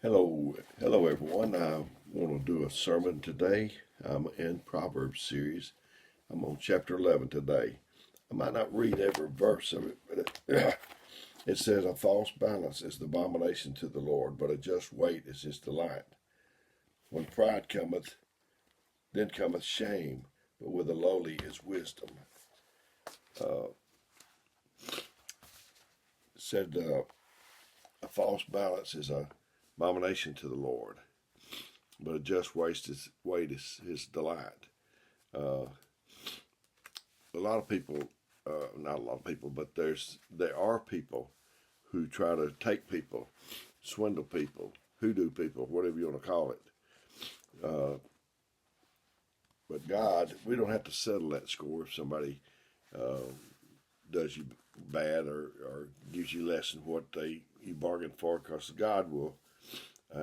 Hello everyone. I want to do a sermon today. I'm in Proverbs series. I'm on chapter 11 today. I might not read every verse of it, but it says, "A false balance is the abomination to the Lord, but a just weight is his delight. When pride cometh, then cometh shame, but with the lowly is wisdom." Uh, it said, "A false balance is a abomination to the Lord, but a just weight is his delight." Uh, a lot of people, not a lot of people, but there are people who try to take people, swindle people, hoodoo people, whatever you want to call it. But God, we don't have to settle that score if somebody uh, does you bad or gives you less than what you bargained for, because God will,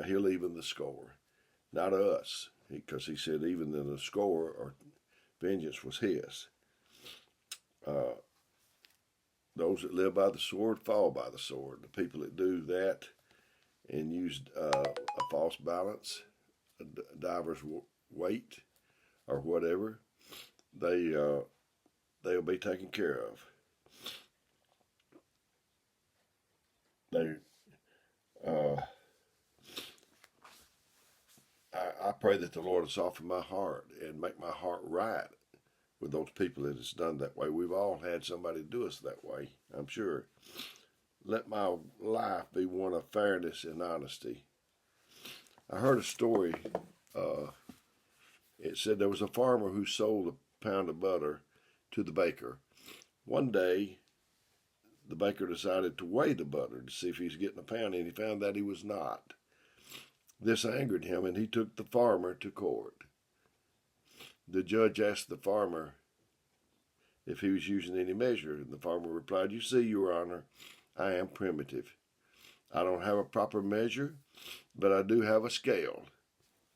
he'll even the score, not us, because he said even in the score or vengeance was his. Those that live by the sword fall by the sword. The people that do that and use a false balance, a diver's weight, or whatever, they'll be taken care of. They, uh, I pray that the Lord will soften my heart and make my heart right with those people that it's done that way. We've all had somebody do us that way, I'm sure. Let my life be one of fairness and honesty. I heard a story. It said there was a farmer who sold a pound of butter to the baker. One day, the baker decided to weigh the butter to see if he was getting a pound, and he found that he was not. This angered him, and he took the farmer to court. The judge asked the farmer if he was using any measure, and the farmer replied, "You see, Your Honor, I am primitive. I don't have a proper measure, but I do have a scale."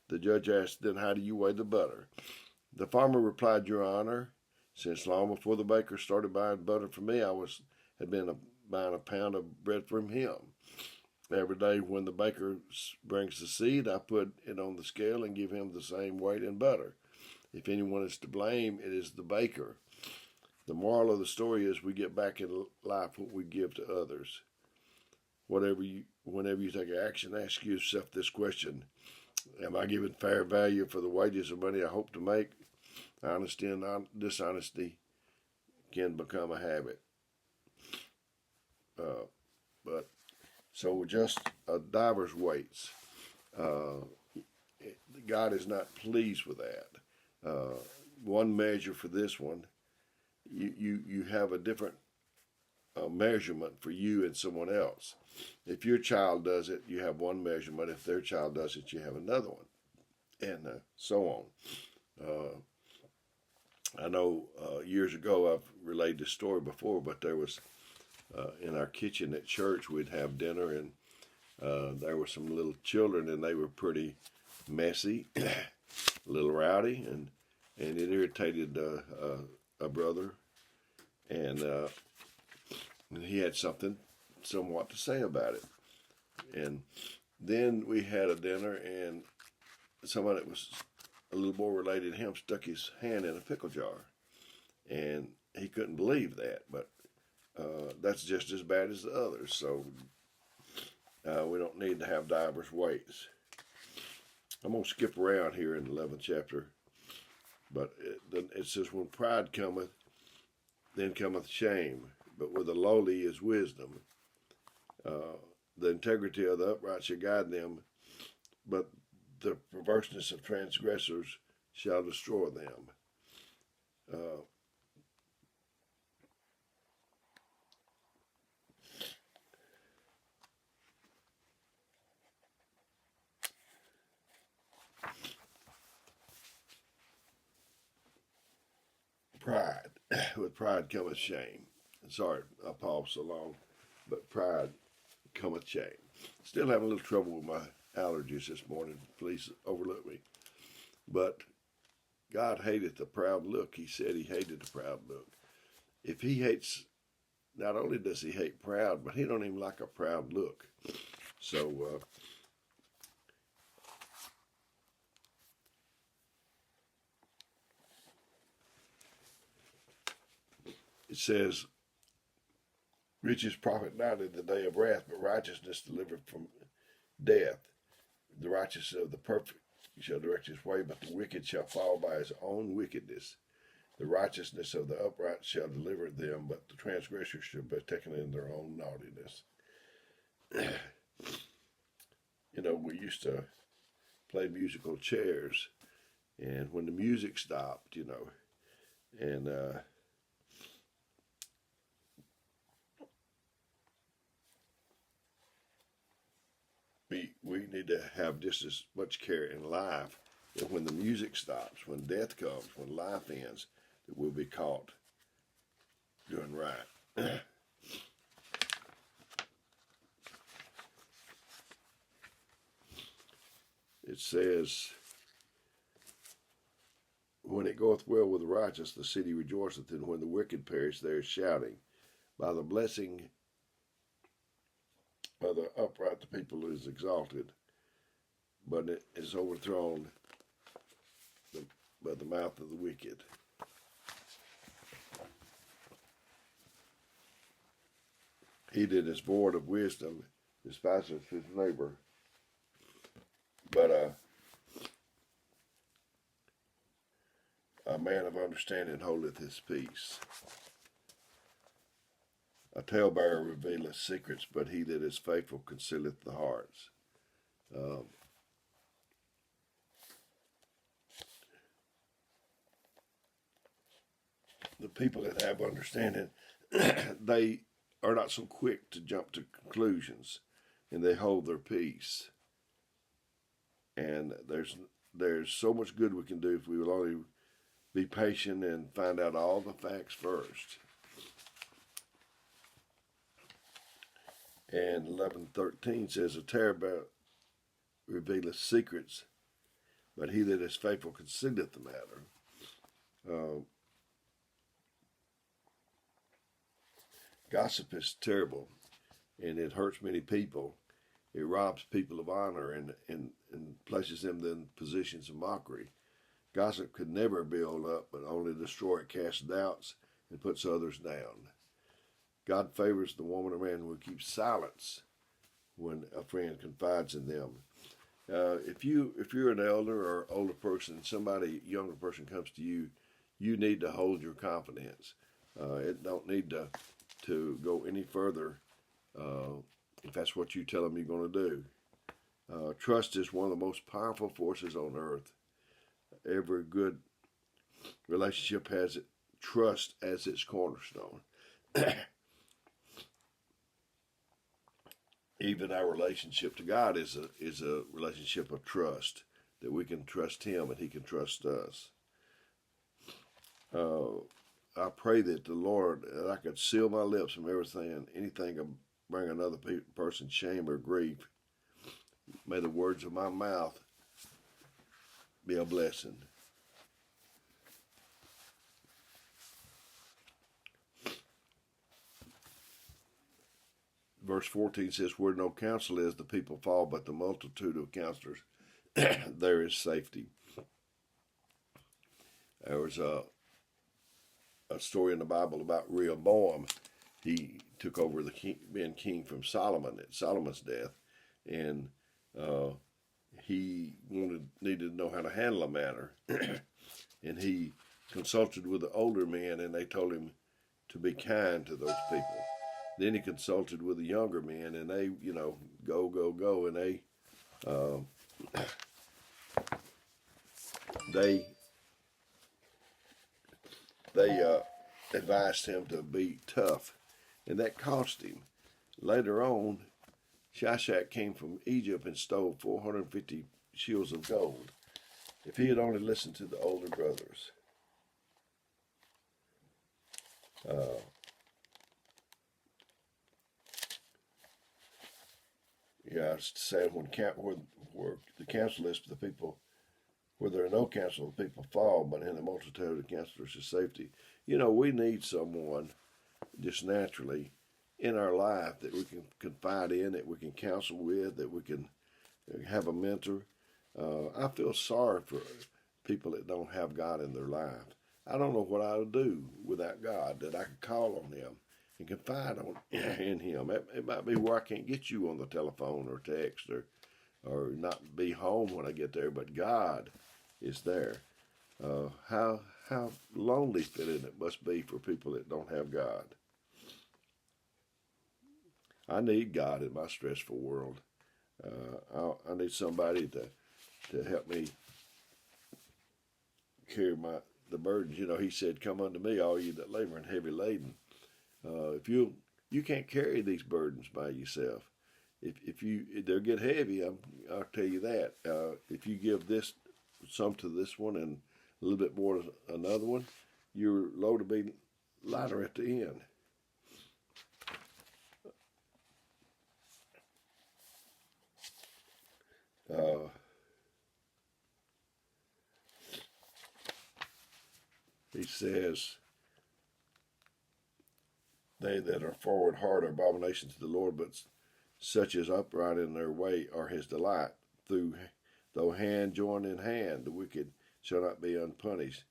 The judge asked, "Then how do you weigh the butter?" The farmer replied, "Your Honor, since long before the baker started buying butter from me, had been buying a pound of bread from him. Every day when the baker brings the seed, I put it on the scale and give him the same weight in butter. If anyone is to blame, it is the baker." The moral of the story is we get back in life what we give to others. Whenever you take action, ask yourself this question: am I giving fair value for the wages of money I hope to make? Honesty and dishonesty can become a habit. But so just diver's weights. God is not pleased with that. One measure for this one, you have a different measurement for you and someone else. If your child does it, you have one measurement. If their child does it, you have another one, and so on. I know years ago I've relayed this story before, but there was in our kitchen at church we'd have dinner, and there were some little children, and they were pretty messy, a little rowdy, and it irritated a brother, and he had something somewhat to say about it. And then we had a dinner, and somebody that was a little more related to him stuck his hand in a pickle jar, and he couldn't believe that, but that's just as bad as the others, so we don't need to have diverse weights. I'm going to skip around here in the 11th chapter, but it says, "When pride cometh, then cometh shame, but with the lowly is wisdom. The integrity of the upright shall guide them, but the perverseness of transgressors shall destroy them." Pride. With pride cometh shame. Sorry, I paused so long, but pride cometh shame. Still having a little trouble with my allergies this morning. Please overlook me. But God hated the proud look. He said he hated the proud look. If he hates, not only does he hate proud, but he don't even like a proud look. So It says, riches profit not in the day of wrath, but righteousness delivered from death. The righteousness of the perfect shall direct his way, but the wicked shall fall by his own wickedness. The righteousness of the upright shall deliver them, but the transgressors shall be taken in their own naughtiness. You know, we used to play musical chairs, and when the music stopped, you know, and we need to have just as much care in life that when the music stops, when death comes, when life ends, that we'll be caught doing right. It says, when it goeth well with the righteous, the city rejoiceth, and when the wicked perish, there is shouting. By the blessing of the upright, the people is exalted, but it is overthrown by the mouth of the wicked. He that is void of wisdom despiseth his neighbor, but a man of understanding holdeth his peace. A talebearer revealeth secrets, but he that is faithful concealeth the hearts. The people that have understanding, they are not so quick to jump to conclusions, and they hold their peace. And there's so much good we can do if we will only be patient and find out all the facts first. And 11:13 says, a talebearer revealeth secrets, but he that is faithful concealeth the matter. Gossip is terrible, and it hurts many people. It robs people of honor and places them in positions of mockery. Gossip could never build up, but only destroy. It casts doubts and puts others down. God favors the woman or man who keeps silence when a friend confides in them. If you're an elder or older person, somebody younger person comes to you, you need to hold your confidence. It don't need to go any further if that's what you tell them you're going to do. Trust is one of the most powerful forces on earth. Every good relationship has trust as its cornerstone. Even our relationship to God is a relationship of trust, that we can trust Him and He can trust us. I pray that the Lord, that I could seal my lips from anything that bring another person shame or grief. May the words of my mouth be a blessing. Verse 14 says, where no counsel is, the people fall, but the multitude of counselors, there is safety. There was a story in the Bible about Rehoboam. He took over being king from Solomon at Solomon's death, and he needed to know how to handle a matter, and he consulted with the older men, and they told him to be kind to those people. Then he consulted with the younger men, and they, go, and they advised him to be tough, and that cost him. Later on, Shishak came from Egypt and stole 450 shields of gold. If he had only listened to the older brothers. It's sad where the counsel is for the people, where there are no counsel, the people fall, but in the multitude of counselors is safety. We need someone just naturally in our life that we can confide in, that we can counsel with, that we can have a mentor. I feel sorry for people that don't have God in their life. I don't know what I would do without God, that I could call on Him and confide on in Him. It might be where I can't get you on the telephone or text or not be home when I get there, but God is there. How lonely feeling it must be for people that don't have God. I need God in my stressful world. I need somebody to help me carry the burdens. You know, He said, "Come unto me, all you that labor and heavy laden." If you can't carry these burdens by yourself. If they'll get heavy. I'll tell you that. If you give some to this one and a little bit more to another one, your load will be lighter at the end. He says, "They that are forward hard are abomination to the Lord, but such as upright in their way are His delight. Though hand join in hand, the wicked shall not be unpunished,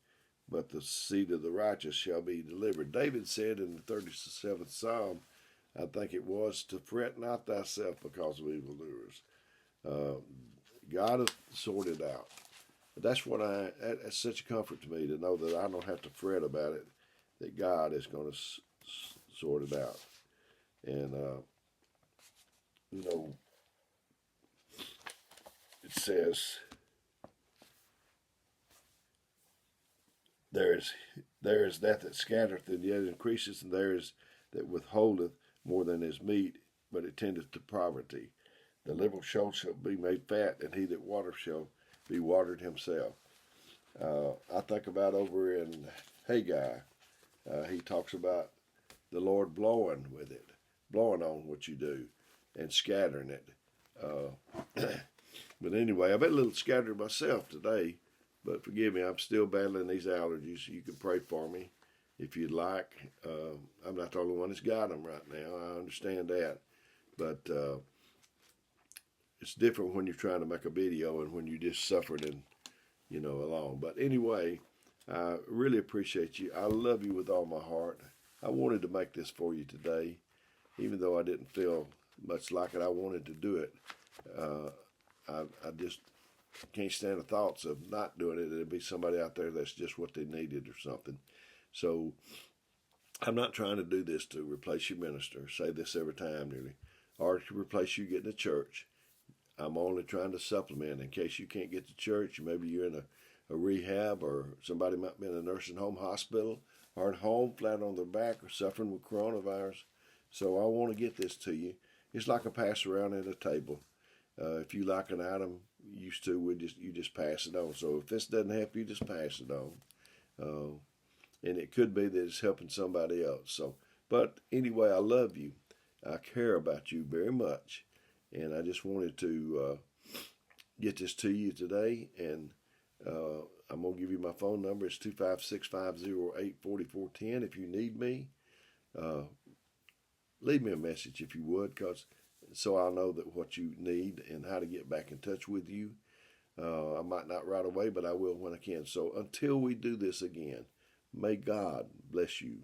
but the seed of the righteous shall be delivered." David said in the 37th Psalm, I think it was, to fret not thyself because of evildoers. God has sorted out. That's such a comfort to me to know that I don't have to fret about it, that God is going to sort it out. And, it says, there is that scattereth and yet increaseth, and there is that withholdeth more than is meet, but it tendeth to poverty. The liberal soul shall be made fat, and he that watereth shall be watered himself. I think about over in Haggai, he talks about the Lord blowing with it, blowing on what you do, and scattering it. But anyway, I've been a little scattered myself today, but forgive me, I'm still battling these allergies. You can pray for me if you'd like. I'm not the only one that's got them right now. I understand that. But it's different when you're trying to make a video and when you just suffered and, along. But anyway, I really appreciate you. I love you with all my heart. I wanted to make this for you today, even though I didn't feel much like it. I wanted to do it. I just can't stand the thoughts of not doing it. There'd be somebody out there that's just what they needed or something. So I'm not trying to do this to replace your minister. I say this every time nearly, or to replace you getting to church. I'm only trying to supplement in case you can't get to church. Maybe you're in a rehab, or somebody might be in a nursing home, hospital, or at home flat on their back or suffering with coronavirus. So I want to get this to you. It's like a pass around at a table. If you like an item, used to, you just pass it on. So if this doesn't help you, just pass it on. And it could be that it's helping somebody else. So, but anyway, I love you. I care about you very much. And I just wanted to get this to you today. And I'm going to give you my phone number. It's 256-508-4410. If you need me, leave me a message if you would, so I'll know that what you need and how to get back in touch with you. I might not right away, but I will when I can. So until we do this again, may God bless you.